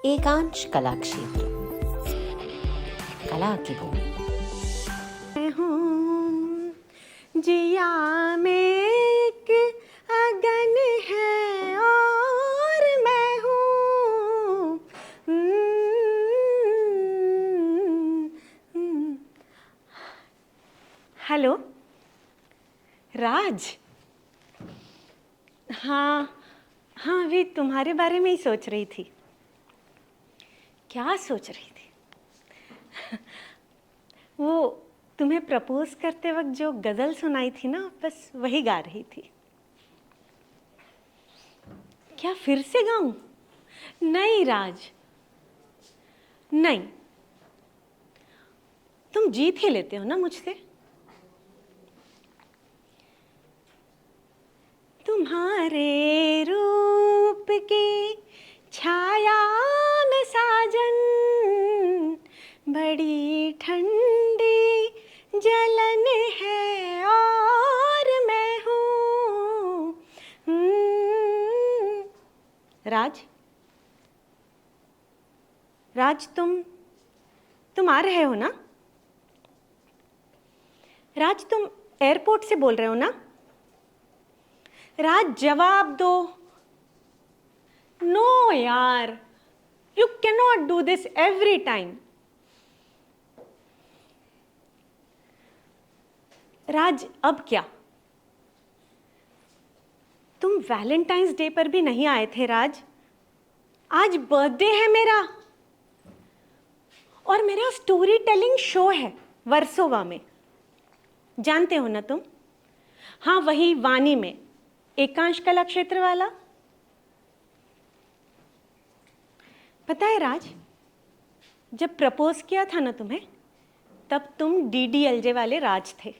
एकांश कला क्षेत्र, कला की भूमि। मैं हूँ जिया में एक अगन है और मैं हूँ हेलो राज। हाँ हाँ, अभी तुम्हारे बारे में ही सोच रही थी। क्या सोच रही थी? वो तुम्हें प्रपोज करते वक्त जो गज़ल सुनाई थी ना, बस वही गा रही थी। क्या फिर से गाऊं? नहीं राज, नहीं। तुम जीत ही लेते हो ना मुझसे। तुम्हारे रूप की छाया में साजन बड़ी ठंडी जलन है और मैं हूँ राज। राज, तुम आ रहे हो ना? राज, तुम एयरपोर्ट से बोल रहे हो ना? राज, जवाब दो। नो यार, you cannot do this every time. Raj, अब क्या? तुम वैलेंटाइंस डे पर भी नहीं आए थे राज। आज बर्थडे है मेरा और मेरा स्टोरी टेलिंग शो है वर्सोवा में, जानते हो ना तुम? हाँ, वही वानी में, एकांश कला क्षेत्र वाला। पता है राज, जब प्रपोज किया था ना तुम्हें, तब तुम डीडीएलजे वाले राज थे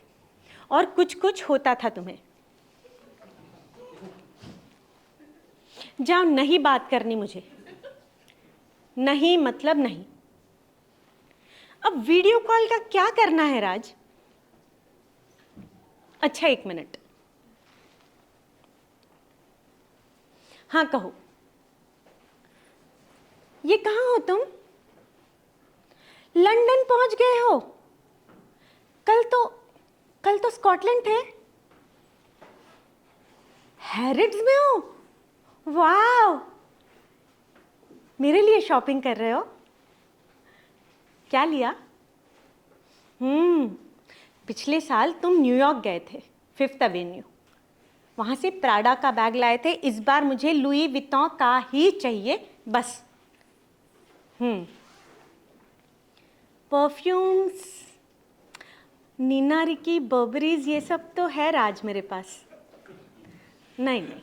और कुछ कुछ होता था तुम्हें। जाओ, नहीं बात करनी मुझे। नहीं मतलब नहीं। अब वीडियो कॉल का क्या करना है राज? अच्छा, एक मिनट। हाँ, कहो। ये कहाँ हो तुम? लंदन पहुंच गए हो? कल तो स्कॉटलैंड थे। हैरिड्स में हो? वाह, मेरे लिए शॉपिंग कर रहे हो? क्या लिया? पिछले साल तुम न्यूयॉर्क गए थे, 5th एवेन्यू। वहां से प्राडा का बैग लाए थे। इस बार मुझे लुई विटॉन का ही चाहिए बस। परफ्यूम्स, नीना रिकी, बर्बरीज, ये सब तो है राज मेरे पास। नहीं नहीं।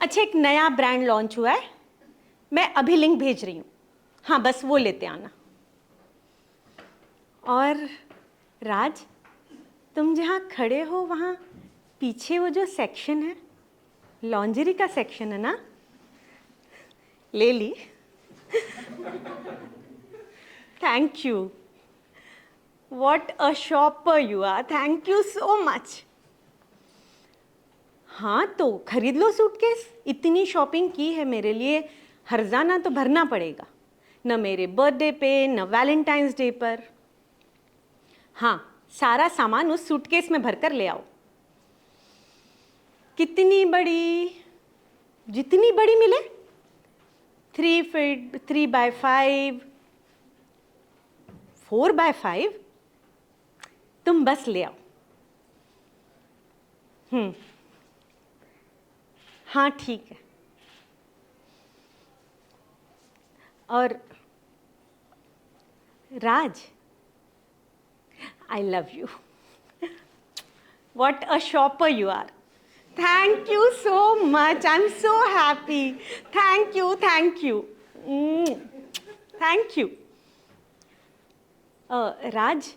अच्छा, एक नया ब्रांड लॉन्च हुआ है, मैं अभी लिंक भेज रही हूँ। हाँ, बस वो लेते आना। और राज, तुम जहाँ खड़े हो वहाँ पीछे वो जो सेक्शन है, लॉन्जरी का सेक्शन है ना, ले ली। Thank you. What a shopper you are, thank you so much. हाँ, तो खरीद लो सूटकेस। इतनी शॉपिंग की है मेरे लिए, हर्जाना तो भरना पड़ेगा, न मेरे बर्थडे पे न वैलेंटाइंस डे पर। हाँ, सारा सामान उस सूटकेस में भरकर ले आओ। कितनी बड़ी? जितनी बड़ी मिले। 3 फीट, 3x5, 4x5। तुम बस ले आओ। हाँ, ठीक है। और Raj, I love you. What a shopper you are. Thank you so much, I am so happy. Thank you, thank you, thank you. Raj,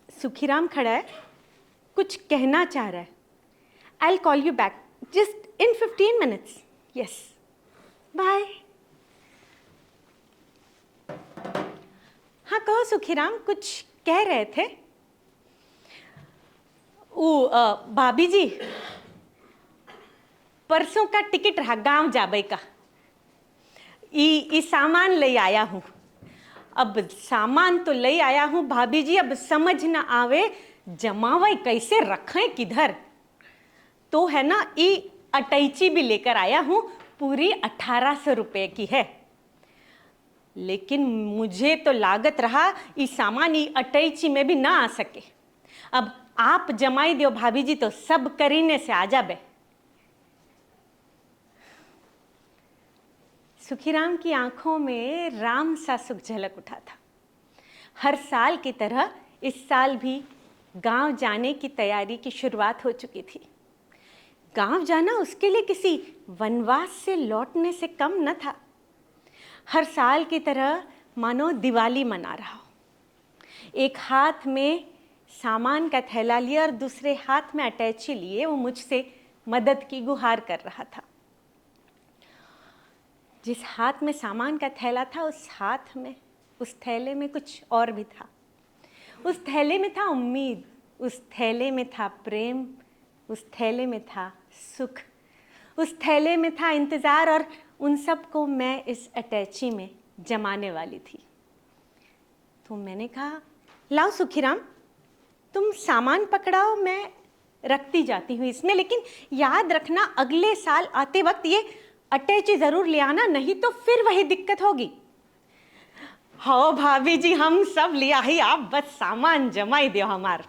Sukhiram खड़ा है, कुछ कहना चाह रहा है। I will call you back just in 15 minutes। Yes, bye. हाँ, कहो सुखीराम, कुछ कह रहे थे। भाभी जी, परसों का टिकट रहा गांव जाबे का। ई सामान ले आया हूँ। अब सामान तो ले आया हूँ भाभी जी, अब समझ न आवे जमावे कैसे रखें किधर। तो है ना, ई अटैची भी लेकर आया हूँ, पूरी 1800 रुपये की है। लेकिन मुझे तो लागत रहा ये सामान ई अटैची में भी ना आ सके। अब आप जमाई दो भाभी जी, तो सब करीने से आ जाबे। सुखीराम की आंखों में राम सा सुख झलक उठा था। हर साल की तरह इस साल भी गांव जाने की तैयारी की शुरुआत हो चुकी थी। गांव जाना उसके लिए किसी वनवास से लौटने से कम न था। हर साल की तरह मानो दिवाली मना रहा हो। एक हाथ में सामान का थैला लिया और दूसरे हाथ में अटैची लिए वो मुझसे मदद की गुहार कर रहा था। जिस हाथ में सामान का थैला था, उस थैले में कुछ और भी था। उस थैले में था उम्मीद, उस थैले में था प्रेम, उस थैले में था सुख, उस थैले में था इंतज़ार, और उन सब को मैं इस अटैची में जमाने वाली थी। तो मैंने कहा, लाओ सुखीराम, तुम सामान पकड़ाओ, मैं रखती जाती हूँ इसमें, लेकिन याद रखना अगले साल आते वक्त ये अटैची ज़रूर ले आना, नहीं तो फिर वही दिक्कत होगी। हाँ भाभी जी, हम सब लिया ही, आप बस सामान जमाई दो हमार।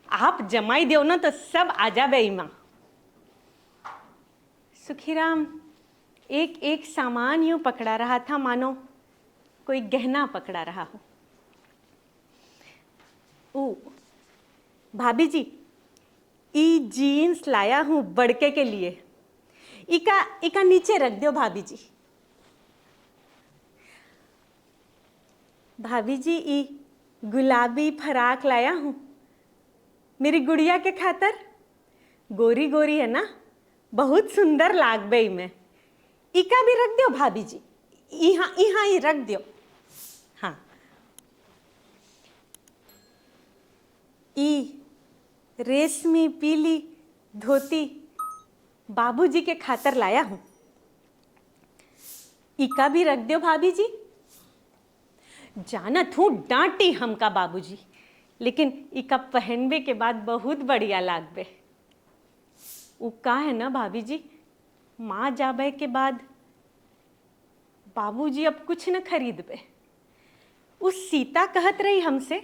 आप जमाई दो ना तो सब आ जाबे इमा। सुखीराम एक एक सामान यूं पकड़ा रहा था मानो कोई गहना पकड़ा रहा हो। ओ भाभी जी, ई जीन्स लाया हूँ बड़के के लिए, इका नीचे रख दो भाभी जी। भाभी जी, ई गुलाबी फराक लाया हूँ मेरी गुड़िया के खातर। गोरी गोरी है ना, बहुत सुंदर लाग बई में। इका भी रख दो भाभी जी, यहाँ यहाँ ही रख दो। हाँ, ई रेशमी पीली धोती बाबूजी के खातर लाया हूँ, इका भी रख दो भाभी जी। जानत हूँ डांटी हमका बाबूजी, लेकिन इका पहनबे के बाद बहुत बढ़िया लागबे। उ का है ना भाभी जी, माँ जाबे के बाद बाबूजी अब कुछ न खरीदबे। उस सीता कहत रही हमसे,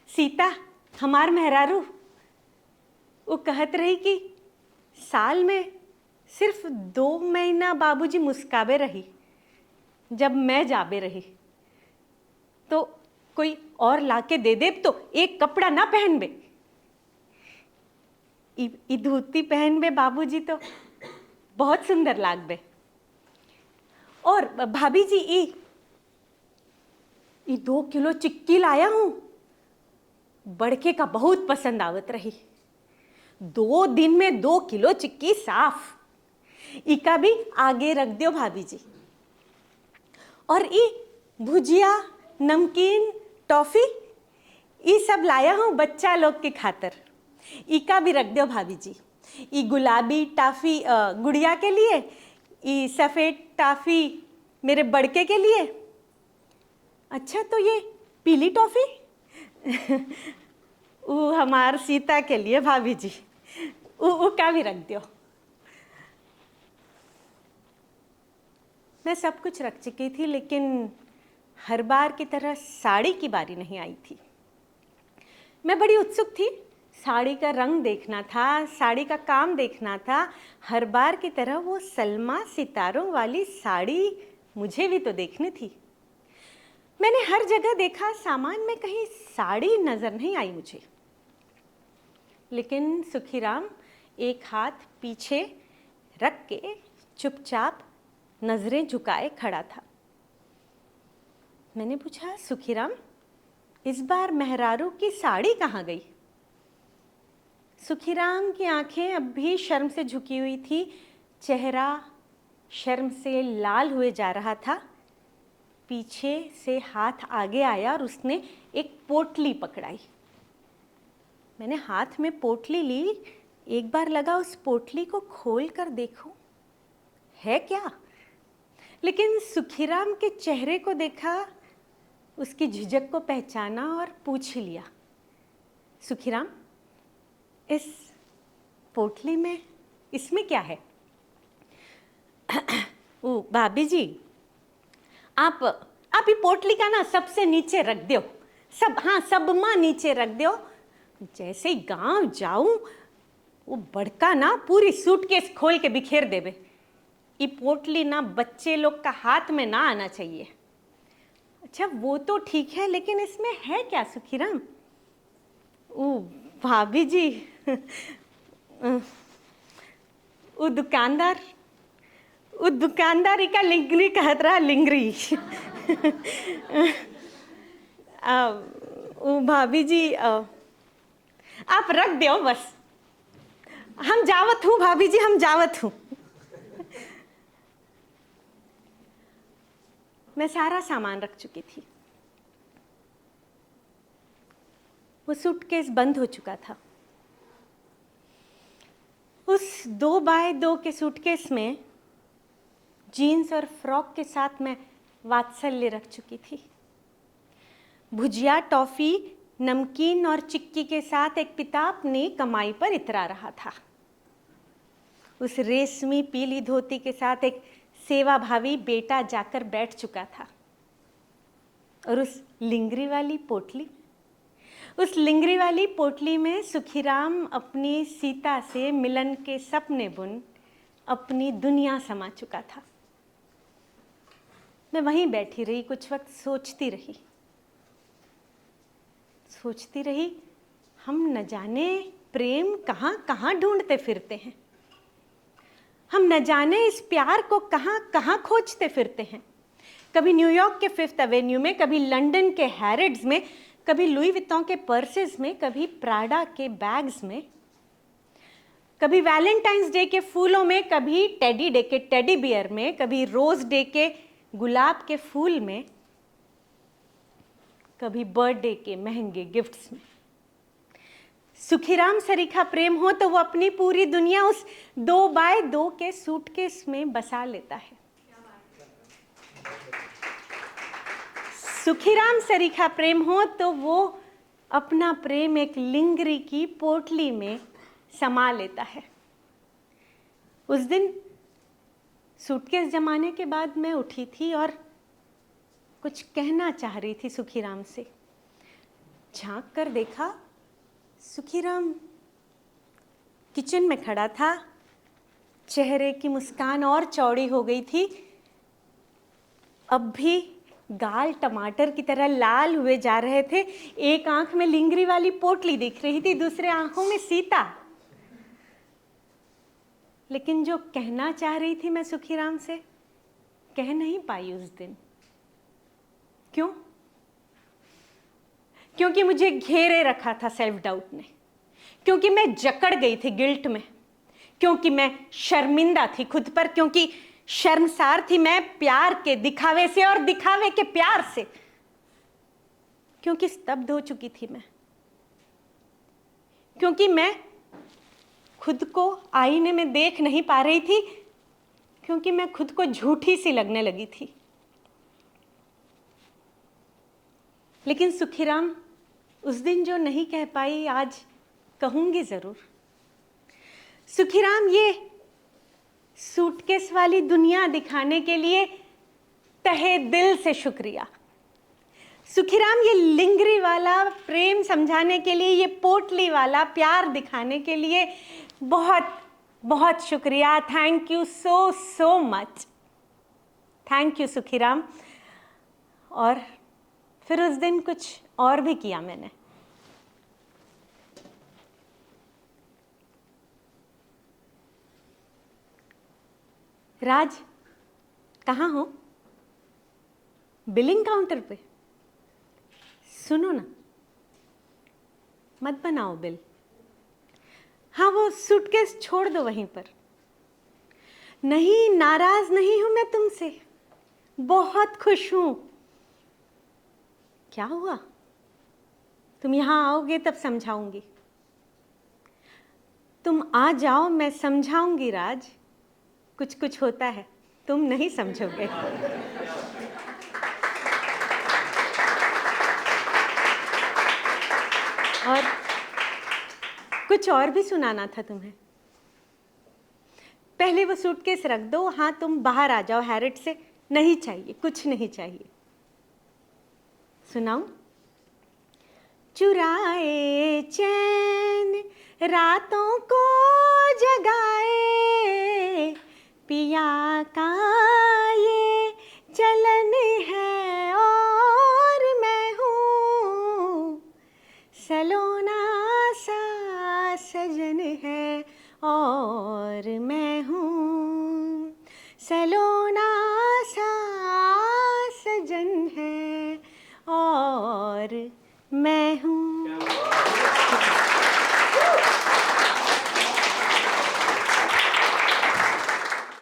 सीता हमार मेहरारू, वो कहत रही कि साल में सिर्फ 2 महीना बाबूजी मुस्काबे रही, जब मैं जाबे रही तो कोई और लाके दे दे तो एक कपड़ा ना पहनबे। ई धोती पहनबे बाबूजी तो बहुत सुंदर लागबे। और भाभी जी, ई 2 किलो चिक्की लाया हूँ, बड़के का बहुत पसंद आवत रही। 2 दिन में 2 किलो चिक्की साफ। इका भी आगे रख दो भाभी जी। और ई भुजिया, नमकीन, टॉफी, ये सब लाया हूँ बच्चा लोग के खातर, इका भी रख दो भाभी जी। ई गुलाबी टाफी गुड़िया के लिए, ई सफ़ेद टाफी मेरे बड़के के लिए। अच्छा, तो ये पीली टॉफी वो हमार सीता के लिए भाभी जी, वो का भी रख दो। मैं सब कुछ रख चुकी थी, लेकिन हर बार की तरह साड़ी की बारी नहीं आई थी। मैं बड़ी उत्सुक थी, साड़ी का रंग देखना था, साड़ी का काम देखना था। हर बार की तरह वो सलमा सितारों वाली साड़ी मुझे भी तो देखनी थी। मैंने हर जगह देखा, सामान में कहीं साड़ी नज़र नहीं आई मुझे। लेकिन सुखीराम एक हाथ पीछे रख के चुपचाप नज़रें झुकाए खड़ा था। मैंने पूछा, सुखीराम, इस बार मेहरारू की साड़ी कहाँ गई? सुखीराम की आंखें अब भी शर्म से झुकी हुई थी, चेहरा शर्म से लाल हुए जा रहा था। पीछे से हाथ आगे आया और उसने एक पोटली पकड़ाई। मैंने हाथ में पोटली ली, एक बार लगा उस पोटली को खोल कर देखूं है क्या। लेकिन सुखीराम के चेहरे को देखा, उसकी झिझक को पहचाना और पूछ ही लिया, सुखीराम, इस पोटली में इसमें क्या है? ओ भाभी जी, आप ये पोटली का ना सबसे नीचे रख दो, सब माँ नीचे रख दो। जैसे ही गांव जाऊं वो बड़का ना पूरी सूटकेस खोल के बिखेर देवे। ये पोटली ना बच्चे लोग का हाथ में ना आना चाहिए। अच्छा वो तो ठीक है, लेकिन इसमें है क्या सुखीराम? ओ भाभी जी, वो दुकानदारी का लिंगरी कहत रहा, लिंगरी। ओ भाभी जी, आप रख दो बस, हम जावत हूँ भाभी जी, हम जावत हूँ। मैं सारा सामान रख चुकी थी। वो सूटकेस बंद हो चुका था। उस 2x2 के सूटकेस में जीन्स और फ्रॉक के साथ मैं वात्सल्य रख चुकी थी। भुजिया, टॉफी, नमकीन और चिक्की के साथ एक पिता अपनी कमाई पर इतरा रहा था। उस रेशमी पीली धोती के साथ एक सेवाभावी बेटा जाकर बैठ चुका था। और उस लिंगरी वाली पोटली में सुखीराम अपनी सीता से मिलन के सपने बुन अपनी दुनिया समा चुका था। मैं वहीं बैठी रही, कुछ वक्त सोचती रही, हम न जाने प्रेम कहाँ कहाँ ढूंढते फिरते हैं। हम न जाने इस प्यार को कहाँ कहाँ खोजते फिरते हैं। कभी न्यूयॉर्क के 5th एवेन्यू में, कभी लंदन के हैरिड्स में, कभी लुई विटॉन के पर्सेस में, कभी प्राडा के बैग्स में, कभी वैलेंटाइंस डे के फूलों में, कभी टेडी डे के टेडी बियर में, कभी रोज डे के गुलाब के फूल में, कभी बर्थडे के महंगे गिफ्ट्स में। सुखीराम सरीखा प्रेम हो तो वो अपनी पूरी दुनिया उस 2x2 के सूटकेस में बसा लेता है। सुखीराम सरीखा प्रेम हो तो वो अपना प्रेम एक लिंगरी की पोटली में समा लेता है। उस दिन सूटकेस जमाने के बाद मैं उठी थी और कुछ कहना चाह रही थी सुखीराम से। झांक कर देखा, सुखीराम किचन में खड़ा था। चेहरे की मुस्कान और चौड़ी हो गई थी। अब भी गाल टमाटर की तरह लाल हुए जा रहे थे। एक आंख में लिंगरी वाली पोटली दिख रही थी, दूसरे आंखों में सीता। लेकिन जो कहना चाह रही थी मैं सुखीराम से, कह नहीं पाई उस दिन। क्यों? क्योंकि मुझे घेरे रखा था सेल्फ डाउट ने, क्योंकि मैं जकड़ गई थी गिल्ट में, क्योंकि मैं शर्मिंदा थी खुद पर, क्योंकि शर्मसार थी मैं प्यार के दिखावे से और दिखावे के प्यार से, क्योंकि स्तब्ध हो चुकी थी मैं, क्योंकि मैं खुद को आईने में देख नहीं पा रही थी, क्योंकि मैं खुद को झूठी सी लगने लगी थी। लेकिन सुखीराम, उस दिन जो नहीं कह पाई आज कहूंगी जरूर। सुखीराम, ये सूटकेस वाली दुनिया दिखाने के लिए तहे दिल से शुक्रिया। सुखीराम, ये लिंगरी वाला प्रेम समझाने के लिए, ये पोटली वाला प्यार दिखाने के लिए बहुत बहुत शुक्रिया। Thank you so much. Thank you Sukhiram. और फिर उस दिन कुछ और भी किया मैंने। राज, कहाँ हो? बिलिंग काउंटर पे? सुनो ना, मत बनाओ बिल। हाँ, वो सूटकेस छोड़ दो वहीं पर। नहीं, नाराज नहीं हूं मैं तुमसे, बहुत खुश हूं। क्या हुआ? तुम यहां आओगे तब समझाऊंगी। तुम आ जाओ, मैं समझाऊंगी राज। कुछ कुछ होता है, तुम नहीं समझोगे। और कुछ और भी सुनाना था तुम्हें। पहले वो सूटकेस रख दो, हाँ तुम बाहर आ जाओ हैरिट से, नहीं चाहिए, कुछ नहीं चाहिए। सुनाऊं? चुराए चैन रातों को जगाए, पिया का ये चलन है और मैं हूँ, सलोना सा सजन है और मैं हूँ, सलोना